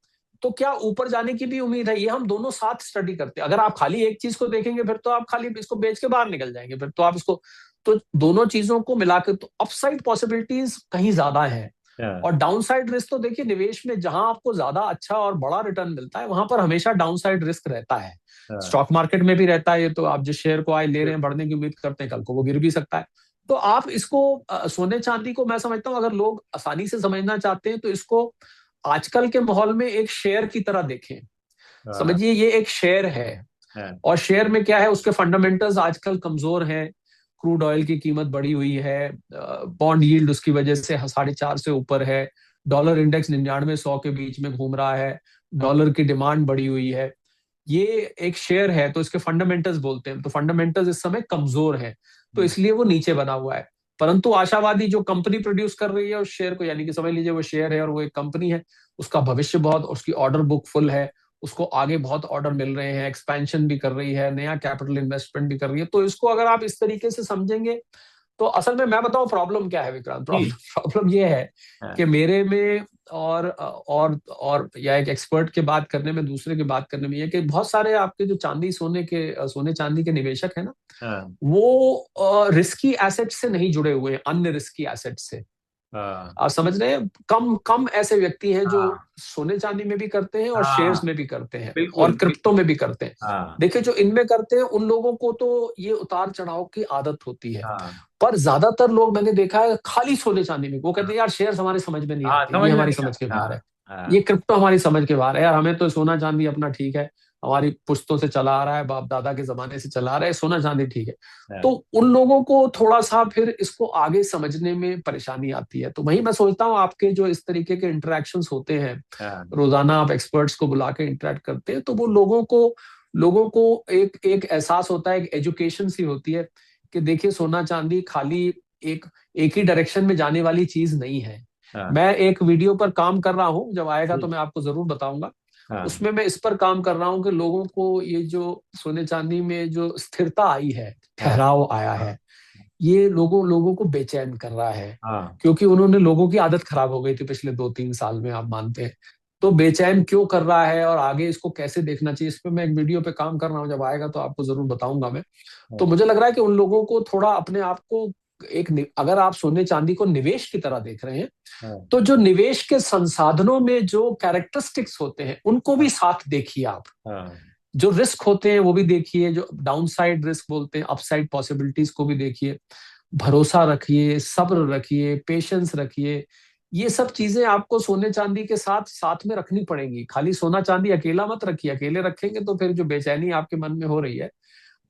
तो क्या ऊपर जाने की भी उम्मीद है, ये हम दोनों साथ स्टडी करते हैं। अगर आप खाली एक चीज को देखेंगे फिर तो आप खाली इसको बेच के बाहर निकल जाएंगे, फिर तो आप इसको, तो दोनों चीजों को मिलाकर तो अपसाइड पॉसिबिलिटीज कहीं ज्यादा है। हाँ। और डाउन साइड रिस्क तो देखिए, निवेश में जहां आपको ज्यादा अच्छा और बड़ा रिटर्न मिलता है वहां पर हमेशा डाउन साइड रिस्क रहता है। हाँ। स्टॉक मार्केट में भी रहता है ये, तो आप जिस शेयर को आज ले रहे हैं, बिल्कुल। बढ़ने की उम्मीद करते हैं, कल को वो गिर भी सकता है। तो आप इसको सोने चांदी को मैं समझता हूं, अगर लोग आसानी से समझना चाहते हैं तो इसको आजकल के माहौल में एक शेयर की तरह देखें। हाँ। समझिए ये एक शेयर है, हाँ। और शेयर में क्या है, उसके फंडामेंटल्स आजकल कमजोर हैं। क्रूड ऑयल की कीमत बढ़ी हुई है, बॉन्ड यील्ड उसकी वजह से 4.5 से ऊपर है, डॉलर इंडेक्स 99-100 के बीच में घूम रहा है, डॉलर की डिमांड बढ़ी हुई है। ये एक शेयर है तो इसके फंडामेंटल्स बोलते हैं, तो फंडामेंटल्स इस समय कमजोर हैं, तो हम्म। इसलिए वो नीचे बना हुआ है। परंतु आशावादी जो कंपनी प्रोड्यूस कर रही है उस शेयर को, यानी कि समझ लीजिए वो शेयर है और वो एक कंपनी है, उसका भविष्य बहुत, उसकी ऑर्डर बुक फुल है, उसको आगे बहुत ऑर्डर मिल रहे हैं, एक्सपेंशन भी कर रही है, नया कैपिटल इन्वेस्टमेंट भी कर रही है। तो इसको अगर आप इस तरीके से समझेंगे तो असल में मैं बताऊं प्रॉब्लम क्या है विक्रांत, जी। प्रॉब्लम प्रॉब्लम ये है हाँ। कि मेरे में और या एक एक्सपर्ट के बात करने में, दूसरे की बात करने में, ये कि बहुत सारे आपके जो चांदी सोने के सोने चांदी के निवेशक है ना, हाँ। वो रिस्की एसेट से नहीं जुड़े हुए हैं, अन्य रिस्की एसेट से। हाँ। आप समझ रहे हैं, कम कम ऐसे व्यक्ति हैं जो हाँ। सोने चांदी में भी करते हैं और शेयर्स हाँ। में भी करते हैं और बिल्कुल क्रिप्टो बिल्कुल। में भी करते हैं। हाँ। देखिए, जो इनमें करते हैं उन लोगों को तो ये उतार चढ़ाव की आदत होती है। हाँ। पर ज्यादातर लोग मैंने देखा है खाली सोने चांदी में, वो कहते हैं यार शेयर्स हमारे समझ में नहीं हाँ, आते, ये समझ में हमारी नहीं समझ के आता। बाहर है, हाँ। ये हाँ। क्रिप्टो हमारी समझ के बाहर है, यार हमें तो सोना चांदी अपना ठीक है, हमारी पुश्तों से चला आ रहा है, बाप दादा के जमाने से चला आ रहा है, सोना चांदी ठीक है। तो हाँ। उन लोगों को थोड़ा सा फिर इसको आगे समझने में परेशानी आती है। तो वही मैं सोचता हूँ, आपके जो इस तरीके के इंटरेक्शंस होते हैं, हाँ। रोजाना आप एक्सपर्ट्स को बुला के इंटरेक्ट करते हैं, तो वो लोगों को एक एक एहसास होता है, एक एजुकेशन सी होती है कि देखिए सोना चांदी खाली एक एक ही डायरेक्शन में जाने वाली चीज नहीं है। हाँ। मैं एक वीडियो पर काम कर रहा हूं, जब आएगा तो जी। मैं आपको जरूर बताऊंगा। हाँ। उसमें मैं इस पर काम कर रहा हूं कि लोगों को ये जो सोने चांदी में जो स्थिरता आई है, हाँ। ठहराव आया है, ये लोगों लोगों को बेचैन कर रहा है। हाँ। क्योंकि उन्होंने, लोगों की आदत खराब हो गई थी पिछले 2-3 साल में, आप मानते हैं। तो बेचैन क्यों कर रहा है और आगे इसको कैसे देखना चाहिए, इस पे मैं एक वीडियो पे काम कर रहा हूँ, जब आएगा तो आपको जरूर बताऊंगा मैं। हाँ। तो मुझे लग रहा है कि उन लोगों को थोड़ा अपने आप को अगर आप सोने चांदी को निवेश की तरह देख रहे हैं, हाँ। तो जो निवेश के संसाधनों में जो कैरेक्टरिस्टिक्स होते हैं उनको भी साथ देखिए आप। हाँ। जो रिस्क होते हैं वो भी देखिए, जो डाउन साइड रिस्क बोलते हैं, अपसाइड पॉसिबिलिटीज को भी देखिए। भरोसा रखिए, सब्र रखिए, पेशेंस रखिए। ये सब चीजें आपको सोने चांदी के साथ साथ में रखनी पड़ेंगी। खाली सोना चांदी अकेला मत रखिए, अकेले रखेंगे तो फिर जो बेचैनी आपके मन में हो रही है,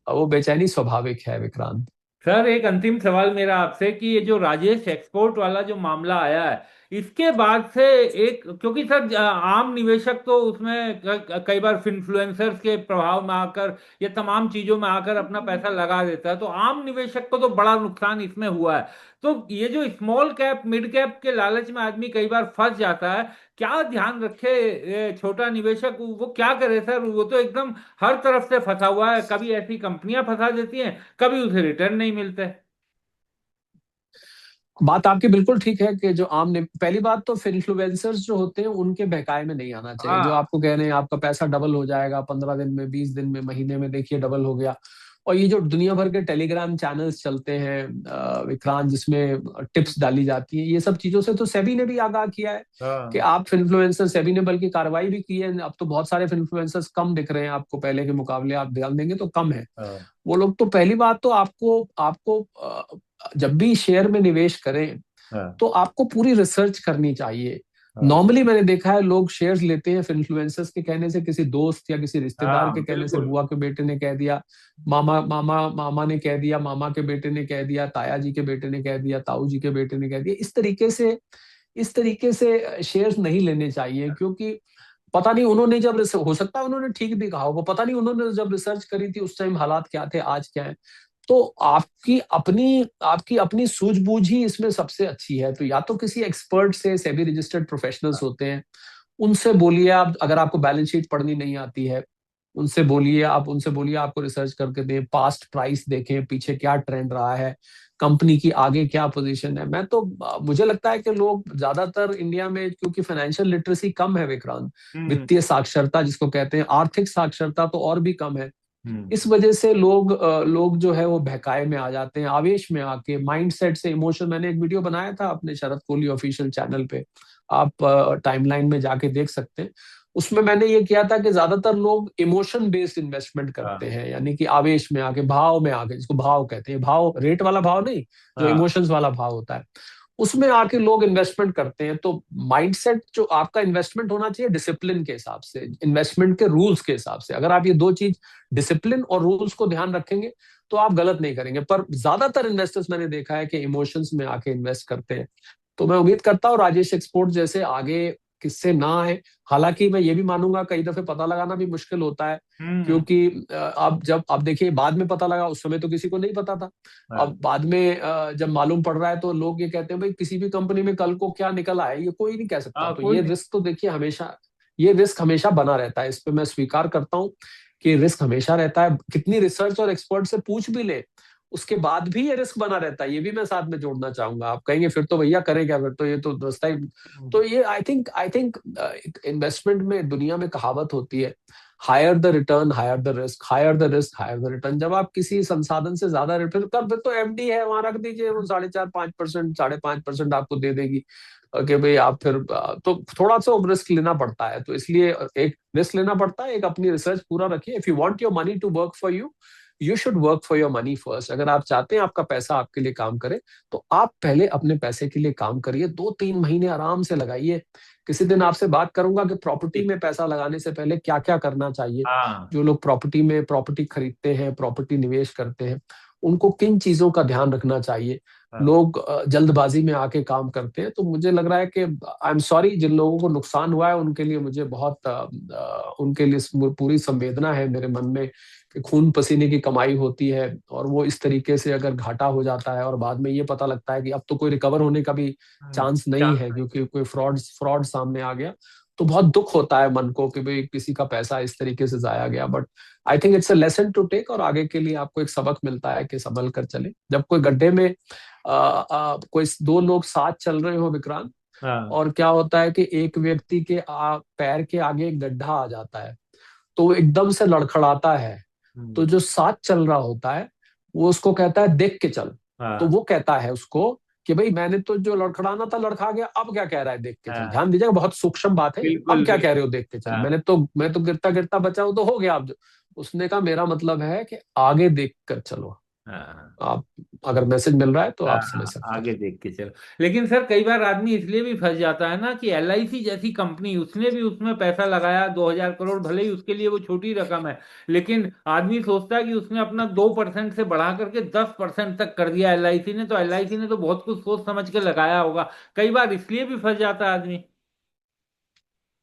वो बेचैनी स्वाभाविक है विक्रांत। सर एक अंतिम सवाल मेरा आपसे, कि ये जो राजेश एक्सपोर्ट वाला जो मामला आया है, इसके बाद से एक, क्योंकि सर आम निवेशक तो उसमें कई बार इन्फ्लुएंसर्स के प्रभाव में आकर ये तमाम चीजों में आकर अपना पैसा लगा देता है, तो आम निवेशक को तो बड़ा नुकसान इसमें हुआ है। तो ये जो स्मॉल कैप मिड कैप के लालच में आदमी कई बार फंस जाता है, क्या ध्यान रखे ये छोटा निवेशक, वो क्या करे सर? वो तो एकदम हर तरफ से फंसा हुआ है, कभी ऐसी कंपनियां फंसा देती हैं, कभी उसे रिटर्न नहीं मिलते। बात आपकी बिल्कुल ठीक है कि जो पहली बात तो फिर इन्फ्लुएंसर्स जो होते हैं उनके बहकाए में नहीं आना चाहिए, जो हाँ। आपको कह रहे हैं आपका पैसा डबल हो जाएगा 15 दिन में, 20 दिन में, महीने में, देखिए डबल हो गया। और ये जो दुनिया भर के टेलीग्राम चैनल्स चलते हैं विक्रांत, जिसमें टिप्स डाली जाती हैं, ये सब चीजों से तो सेबी ने भी आगाह किया है कि हाँ। आप इन्फ्लुएंसर, सेबी ने बल्कि कार्रवाई भी की है। अब तो बहुत सारे इन्फ्लुएंसर्स कम दिख रहे हैं आपको, पहले के मुकाबले आप ध्यान देंगे तो कम है हाँ। वो लोग। तो पहली बात तो आपको आपको जब भी शेयर में निवेश करें हाँ। तो आपको पूरी रिसर्च करनी चाहिए। हाँ। नॉर्मली मैंने देखा है लोग शेयर्स लेते हैं फिर इन्फ्लुएंसर्स के कहने से, किसी दोस्त या किसी रिश्तेदार के हाँ, कहने से, बिल्कुल। बुआ के बेटे ने कह दिया, मामा मामा मामा ने कह दिया, मामा के बेटे ने कह दिया, ताया जी के बेटे ने कह दिया, ताऊ जी के बेटे ने कह दिया। इस तरीके से शेयर्स नहीं लेने चाहिए, क्योंकि पता नहीं उन्होंने जब हो सकता है उन्होंने ठीक भी कहा होगा, पता नहीं उन्होंने जब रिसर्च करी थी उस टाइम हालात क्या थे, आज क्या है। तो आपकी अपनी सूझबूझ ही इसमें सबसे अच्छी है। तो या तो किसी एक्सपर्ट से, सेबी रजिस्टर्ड प्रोफेशनल्स होते हैं, उनसे बोलिए आप। अगर आपको बैलेंस शीट पढ़नी नहीं आती है, उनसे बोलिए आपको रिसर्च करके दें, पास्ट प्राइस देखें, पीछे क्या ट्रेंड रहा है, कंपनी की आगे क्या पोजीशन है। मुझे लगता है कि लोग ज्यादातर इंडिया में, क्योंकि फाइनेंशियल लिटरेसी कम है विक्रांत, हम्म। वित्तीय साक्षरता जिसको कहते हैं, आर्थिक साक्षरता तो और भी कम है। हम्म। इस वजह से लोग जो है वो बहकाए में आ जाते हैं, आवेश में आके, माइंडसेट से, इमोशन। मैंने एक वीडियो बनाया था अपने शरद कोहली ऑफिशियल चैनल पे, आप टाइमलाइन में जाके देख सकते हैं। उसमें मैंने ये किया था कि ज्यादातर लोग इमोशन बेस्ड इन्वेस्टमेंट करते हाँ। हैं, यानी कि आवेश में आके, भाव में आके, जिसको भाव कहते हैं, भाव रेट वाला भाव नहीं, जो हाँ। इमोशंस वाला भाव होता है, उसमें आके लोग इन्वेस्टमेंट करते हैं। तो माइंडसेट जो आपका इन्वेस्टमेंट होना चाहिए, डिसिप्लिन के हिसाब से, इन्वेस्टमेंट के रूल्स के हिसाब से। अगर आप ये दो चीज, डिसिप्लिन और रूल्स को ध्यान रखेंगे, तो आप गलत नहीं करेंगे। पर ज्यादातर इन्वेस्टर्स मैंने देखा है कि इमोशंस में आके इन्वेस्ट करते हैं। तो मैं उम्मीद करता हूँ राजेश एक्सपोर्ट जैसे आगे किससे ना आए। हालांकि मैं ये भी मानूंगा कई दफे पता लगाना भी मुश्किल होता है, हम्म। क्योंकि अब देखिए, बाद में पता लगा, उस समय तो किसी को नहीं पता था। हाँ। अब बाद में जब मालूम पड़ रहा है तो लोग ये कहते हैं भाई किसी भी कंपनी में कल को क्या निकल आए ये कोई नहीं कह सकता। हाँ, तो कोई ये नहीं। रिस्क तो देखिए हमेशा, ये रिस्क हमेशा बना रहता है। इस पे मैं स्वीकार करता हूँ कि रिस्क हमेशा रहता है, कितनी रिसर्च और एक्सपर्ट से पूछ भी ले उसके बाद भी ये रिस्क बना रहता है। ये भी मैं साथ में जोड़ना चाहूंगा। आप कहेंगे फिर तो भैया करें क्या, फिर तो ये तो रास्ता ही। तो ये आई थिंक इन्वेस्टमेंट में दुनिया में कहावत होती है, higher the return higher the risk, higher the risk higher the return. जब आप किसी संसाधन से ज्यादा रिटर्न कर, फिर तो एफडी है वहां रख दीजिए, वो 4.5-5%, 5.5% आपको दे देगी। कि भाई आप फिर तो थोड़ा सा रिस्क लेना पड़ता है। तो इसलिए एक रिस्क लेना पड़ता है, एक अपनी रिसर्च पूरा रखिए। If you want your money to work for you, you should work for your money first. अगर आप चाहते हैं आपका पैसा आपके लिए काम करे, तो आप पहले अपने पैसे के लिए काम करिए, 2-3 महीने आराम से लगाइए। किसी दिन आपसे बात करूंगा कि प्रॉपर्टी में पैसा लगाने से पहले क्या क्या करना चाहिए। हाँ। जो लोग प्रॉपर्टी खरीदते हैं, प्रॉपर्टी निवेश करते हैं, उनको किन चीजों का ध्यान रखना चाहिए। हाँ। लोग जल्दबाजी में आके काम करते हैं। तो मुझे लग रहा है कि आई एम सॉरी, जिन लोगों को नुकसान हुआ है उनके लिए मुझे बहुत उनके लिए पूरी संवेदना है मेरे मन में, कि खून पसीने की कमाई होती है और वो इस तरीके से अगर घाटा हो जाता है और बाद में ये पता लगता है कि अब तो कोई रिकवर होने का भी चांस नहीं चांस है, नहीं। क्योंकि कोई फ्रॉड सामने आ गया, तो बहुत दुख होता है मन को कि भाई किसी का पैसा इस तरीके से जाया गया। But I think it's a lesson to take, और आगे के लिए आपको एक सबक मिलता है कि संभल कर चले। जब कोई गड्ढे में कोई दो लोग साथ चल रहे हो विक्रांत, हाँ। और क्या होता है कि एक व्यक्ति के पैर के आगे एक गड्ढा आ जाता है, तो वो एकदम से लड़खड़ाता है। तो हम्म। जो साथ चल रहा होता है वो उसको कहता है देख के चल। तो हाँ। वो कहता है उसको कि भाई मैंने तो जो लड़खड़ाना था लड़खा गया, अब क्या कह रहा है देख के चल। हाँ, ध्यान दीजिएगा, बहुत सूक्ष्म बात है। अब बिल्कुल क्या कह बिल्कुल। रहे हो देख के चल, हाँ। मैं तो गिरता गिरता बचा हूं तो हो गया अब। उसने कहा मेरा मतलब है कि आगे देख कर चलो। हाँ आप अगर मैसेज मिल रहा है तो हाँ आप समझ हाँ, सकते आगे हैं। देख के चलो। लेकिन सर कई बार आदमी इसलिए भी फंस जाता है ना कि एलआईसी जैसी कंपनी, उसने भी उसमें पैसा लगाया 2,000 करोड़, भले ही उसके लिए वो छोटी रकम है, लेकिन आदमी सोचता है कि उसने अपना 2% से बढ़ा करके 10% तक कर दिया एलआईसी ने, तो एलआईसी ने तो बहुत कुछ सोच समझ के लगाया होगा। कई बार इसलिए भी फंस जाता है आदमी।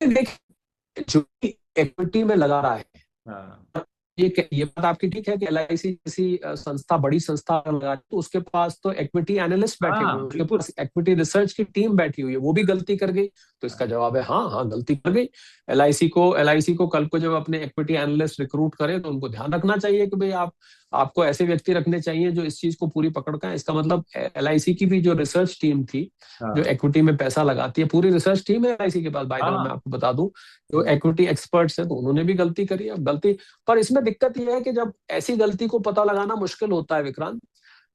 देखिए, जो इक्विटी में लगा रहा है, हाँ ये बात आपकी ठीक है कि एलआईसी जैसी संस्था, बड़ी संस्था अगर लगा तो उसके पास तो इक्विटी एनालिस्ट बैठे हुए हाँ हैं, उसके बिल्कुल। पास इक्विटी रिसर्च की टीम बैठी हुई है, वो भी गलती कर गई। तो इसका जवाब है हाँ, हाँ गलती कर गई। एलआईसी को कल को जब अपने इक्विटी एनालिस्ट रिक्रूट करे तो उनको ध्यान रखना चाहिए कि भाई आपको ऐसे व्यक्ति रखने चाहिए जो इस चीज को पूरी पकड़ का है। इसका मतलब एलआईसी की भी जो रिसर्च टीम थी, जो हाँ इक्विटी में पैसा लगाती है, पूरी रिसर्च टीम है एलआईसी के पास, बाय द वे मैं हाँ आपको बता दूं, जो इक्विटी एक्सपर्ट्स हैं, तो उन्होंने भी गलती करी। अब गलती, पर इसमें दिक्कत यह है कि जब ऐसी गलती को पता लगाना मुश्किल होता है विक्रांत,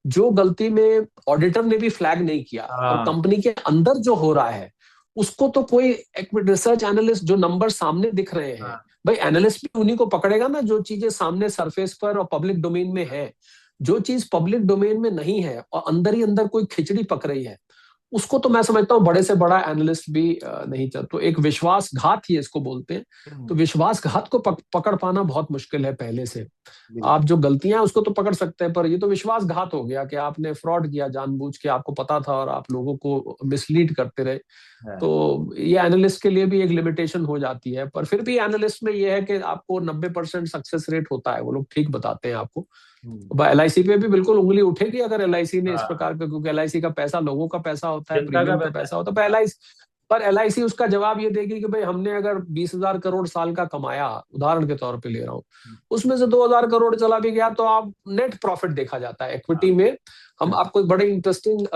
जो गलती में ऑडिटर ने भी फ्लैग नहीं किया और हाँ कंपनी के अंदर जो हो रहा है उसको तो कोई रिसर्च एनालिस्ट, जो नंबर सामने दिख रहे हैं, हाँ भाई एनालिस्ट भी उन्हीं को पकड़ेगा ना जो चीजें सामने सरफेस पर और पब्लिक डोमेन में है। जो चीज पब्लिक डोमेन में नहीं है और अंदर ही अंदर कोई खिचड़ी पक रही है, उसको तो मैं समझता हूँ बड़े से बड़ा एनालिस्ट भी नहीं चल। तो एक विश्वासघात ही इसको बोलते हैं। तो हम्म, विश्वासघात को पकड़ पाना बहुत मुश्किल है पहले से। बिल्कुल। आप जो गलतियां हैं उसको तो पकड़ सकते हैं, पर ये तो विश्वासघात हो गया कि आपने फ्रॉड किया जानबूझ के, आपको पता था और आप लोगों को मिसलीड करते रहे। हाँ तो ये एनालिस्ट के लिए भी एक लिमिटेशन हो जाती है। पर फिर भी एनालिस्ट में ये है कि आपको 90% सक्सेस रेट होता है, वो लोग ठीक बताते हैं आपको। हम्म, एलआईसी पे भी बिल्कुल उंगली उठेगी अगर एलआईसी ने इस हाँ, प्रकार का, क्योंकि एलआईसी का पैसा लोगों का पैसा होता है, जनता का प्रीमियम पे पैसा पैसा है। होता है। पर एलआईसी उसका जवाब ये देगी कि भाई हमने अगर 20,000 करोड़ साल का कमाया, उदाहरण के तौर पे ले रहा हूँ, उसमें से 2,000 करोड़ चला भी गया, तो आप नेट प्रॉफिट देखा जाता है इक्विटी हाँ में। हम हाँ, आपको एक बड़े इंटरेस्टिंग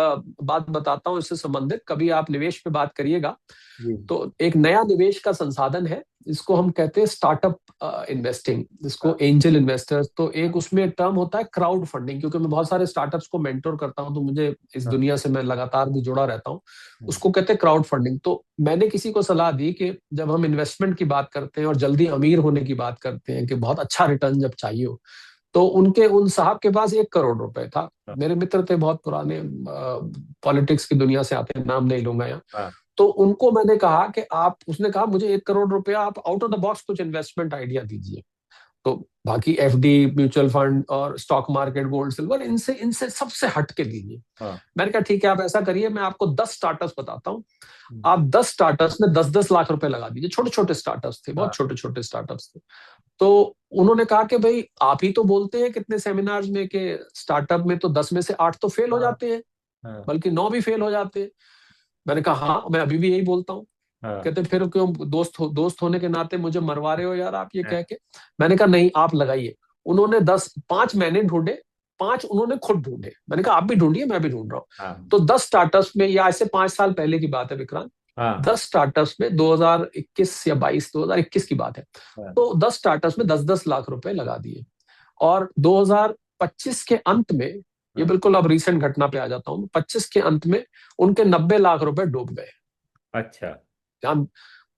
बात बताता हूँ इससे संबंधित, कभी आप निवेश पे बात करिएगा। जी तो एक नया निवेश का संसाधन है, इसको हम कहते हैं स्टार्टअप इन्वेस्टिंग, इसको हाँ एंजल इन्वेस्टर्स। तो एक उसमें टर्म होता है क्राउड फंडिंग, क्योंकि मैं बहुत सारे स्टार्टअप्स को मेंटोर करता हूं तो मुझे इस हाँ, दुनिया से मैं लगातार भी जुड़ा रहता हूं। हम्म, उसको कहते हैं क्राउड फंडिंग। तो मैंने किसी को सलाह दी कि जब हम इन्वेस्टमेंट की बात करते हैं और जल्दी अमीर होने की बात करते हैं कि बहुत अच्छा रिटर्न जब चाहिए हो, तो उन साहब के पास 1 करोड़ रुपए था। हाँ मेरे मित्र थे बहुत पुराने, पॉलिटिक्स की दुनिया से आते हैं, नाम नहीं लूंगा यहाँ। हाँ तो उनको मैंने कहा कि आप, उसने कहा मुझे 1 करोड़ रुपया आप आउट ऑफ द बॉक्स कुछ इन्वेस्टमेंट आइडिया दीजिए। तो बाकी एफडी, म्यूचुअल फंड और स्टॉक मार्केट, गोल्ड सिल्वर, इनसे इनसे सबसे हट के दीजिए। हाँ, मैंने कहा ठीक है, आप ऐसा करिए, मैं आपको 10 स्टार्टअप्स बताता हूँ, हम्म, आप 10 स्टार्टअप्स में 10-10 लाख रुपए लगा दीजिए। छोटे छोटे स्टार्टअप्स थे, बहुत हाँ छोटे छोटे स्टार्टअप्स थे। तो उन्होंने कहा कि भाई आप ही तो बोलते हैं कितने सेमिनार्स में कि स्टार्टअप में तो 10 में से 8 तो फेल हो हाँ जाते हैं, हाँ बल्कि 9 भी फेल हो जाते हैं। मैंने कहा हाँ, मैं अभी भी यही बोलता हूँ। हाँ कहते फिर क्यों दोस्त होने के नाते मुझे मरवा रहे हो यार आप, ये हाँ, कह के। मैंने कहा नहीं, आप लगाइए। उन्होंने 5 मैंने ढूंढे, 5 उन्होंने खुद ढूंढे। मैंने कहा आप भी ढूंढिए, मैं भी ढूंढ रहा हूँ। हाँ, तो 10 स्टार्टअप्स में, या आज से 5 साल पहले की बात है विक्रांत, हाँ, 10 स्टार्टअप्स में 2021 या 2021 की बात है। हाँ, तो 10 स्टार्टअप्स में 10-10 लाख रुपए लगा दिए। और 2025 के अंत में, ये हाँ, बिल्कुल अब रीसेंट घटना पे आ जाता हूँ, 25 के अंत में उनके 90 लाख रुपए डूब गए। अच्छा, हम-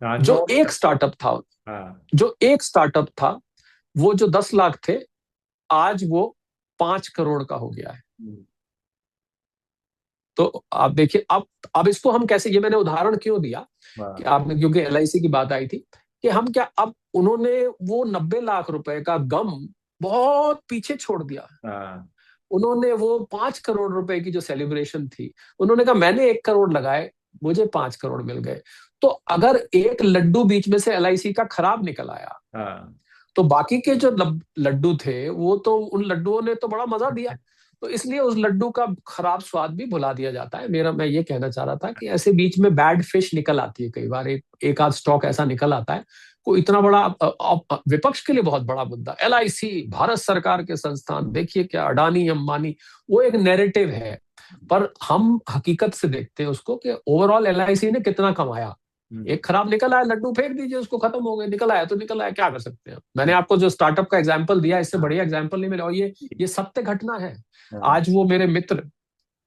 हाँ जो 9। एक स्टार्टअप था, हाँ, जो एक स्टार्टअप था, वो जो 10 लाख थे, आज वो 5 करोड़ का हो गया है। हम्म, तो आप देखिए, अब इसको हम कैसे, ये मैंने उदाहरण क्यों दिया कि हाँ, आपने, क्योंकि एलआईसी की बात आई थी, कि हम क्या, अब उन्होंने वो 90 लाख रुपए का गम बहुत पीछे छोड़ दिया। हाँ, उन्होंने वो 5 करोड़ रुपए की जो सेलिब्रेशन थी, उन्होंने कहा मैंने 1 करोड़ लगाए, मुझे 5 करोड़ मिल गए। तो अगर एक लड्डू बीच में से एलआईसी का खराब निकल आया, हाँ, तो बाकी के जो लड्डू थे, वो तो उन लड्डुओं ने तो बड़ा मजा दिया। तो इसलिए उस लड्डू का खराब स्वाद भी भुला दिया जाता है। मैं ये कहना चाह रहा था कि ऐसे बीच में बैड फिश निकल आती है कई बार, एक आध स्टॉक ऐसा निकल आता है। कोई इतना बड़ा विपक्ष के लिए बहुत बड़ा मुद्दा, एलआईसी भारत सरकार के संस्थान, देखिए क्या अडानी अंबानी, वो एक नैरेटिव है। पर हम हकीकत से देखते हैं उसको कि ओवरऑल एलआईसी ने कितना कमाया। हम्म, एक खराब निकल आया लड्डू, फेंक दीजिए उसको, खत्म हो गए। निकल आया तो निकल आया, क्या कर सकते हैं। मैंने आपको जो स्टार्टअप का एग्जांपल दिया, इससे बढ़िया एग्जांपल नहीं मिला। और ये सत्य घटना है। हाँ, आज वो मेरे मित्र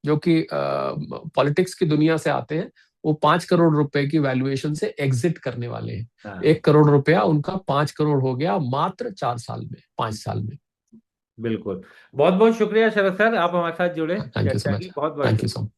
जो कि पॉलिटिक्स की दुनिया से आते हैं, वो 5 करोड़ रुपए की वैल्यूएशन से एग्जिट करने वाले हैं। हाँ, 1 करोड़ रुपया उनका 5 करोड़ हो गया मात्र 4 साल में, 5 साल में। बिल्कुल। बहुत बहुत शुक्रिया शरद सर, आप हमारे साथ जुड़े थैंक यू सो चर्चा मच। की, बहुत बहुत थैंक यू शुक्रिया। So much.